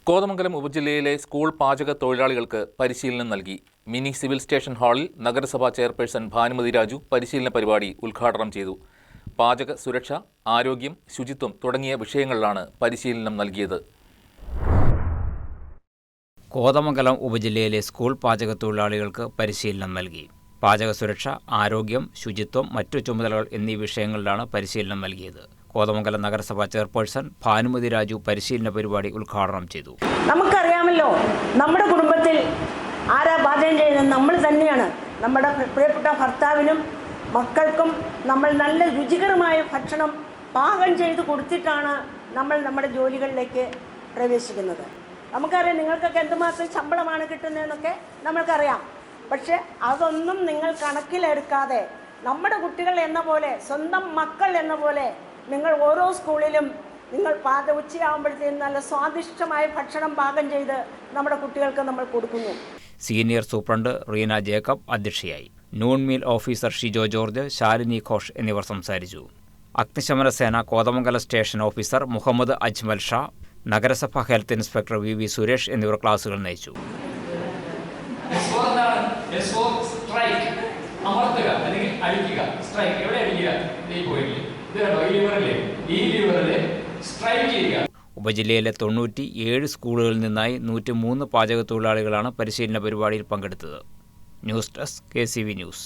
Kothamangalam ഉപജില്ലയിലെ school പാചക തൊഴിലാളികൾക്ക് പരിശീലനം നൽകി. മിനി സിവിൽ സ്റ്റേഷൻ ഹാളിൽ നഗരസഭാ ചെയർപേഴ്സൺ ഭാനുമതി രാജു പരിശീലന പരിപാടി ഉദ്ഘാടനം ചെയ്തു. പാചക സുരക്ഷ, ആരോഗ്യം, ശുചിത്വം തുടങ്ങിയ വിഷയങ്ങളിലാണ് പരിശീലനം നൽകിയത്. കോതമംഗലം ഉപജില്ലയിലെ സ്കൂൾ പാചക തൊഴിലാളികൾക്ക് പരിശീലനം നൽകി. പാചക സുരക്ഷ, ആരോഗ്യം, ശുചിത്വം, മറ്റു ചുമതലകൾ എന്നീ വിഷയങ്ങളിലാണ് പരിശീലനം നൽകിയത്. കോതമംഗലം നഗരസഭാ ചെയർപേഴ്സൺ ഭാനുമതി രാജു പരിശീലന പരിപാടി ഉദ്ഘാടനം ചെയ്തു. നമുക്കറിയാമല്ലോ, നമ്മുടെ കുടുംബത്തിൽ ആരാ പാചകം ചെയ്യുന്നത്? നമ്മൾ തന്നെയാണ്. നമ്മുടെ പ്രിയപ്പെട്ട ഭർത്താവിനും മക്കൾക്കും നമ്മൾ നല്ല രുചികരമായ ഭക്ഷണം പാകം ചെയ്ത് കൊടുത്തിട്ടാണ് നമ്മൾ നമ്മുടെ ജോലികളിലേക്ക് പ്രവേശിക്കുന്നത്. നമുക്കറിയാം നിങ്ങൾക്കൊക്കെ എന്തുമാത്രം ശമ്പളമാണ് കിട്ടുന്നതെന്നൊക്കെ നമ്മൾക്കറിയാം. പക്ഷെ അതൊന്നും നിങ്ങൾ കണക്കിലെടുക്കാതെ നമ്മുടെ കുട്ടികൾ എന്ന പോലെ, സ്വന്തം മക്കൾ എന്ന പോലെ നിങ്ങൾ ഓരോ സ്കൂളിലും നിങ്ങൾ ഉച്ചയാകുമ്പോഴത്തേക്കും നല്ല സ്വാദിഷ്ടമായ ഭക്ഷണം പാകം ചെയ്ത് നമ്മുടെ കുട്ടികൾക്ക് നമ്മൾ കൊടുക്കുന്നു. സീനിയർ സൂപ്രണ്ട് റീന ജേക്കബ് അധ്യക്ഷയായി. Noon meal officer Shijo George, Shalini Ghosh എന്നിവർ സംസാരിച്ചു. അഗ്നിശമന സേന കോതമംഗലം സ്റ്റേഷൻ ഓഫീസർ മുഹമ്മദ് അജ്മൽ ഷാ, നഗരസഭ ഹെൽത്ത് ഇൻസ്പെക്ടർ വി സുരേഷ് എന്നിവർ ക്ലാസുകൾ നയിച്ചു. ഉപജില്ലയിലെ 97 സ്കൂളുകളിൽ നിന്നായി 103 പാചക തൊഴിലാളികളാണ് പരിശീലന പരിപാടിയിൽ പങ്കെടുത്തത്. News desk KCV news.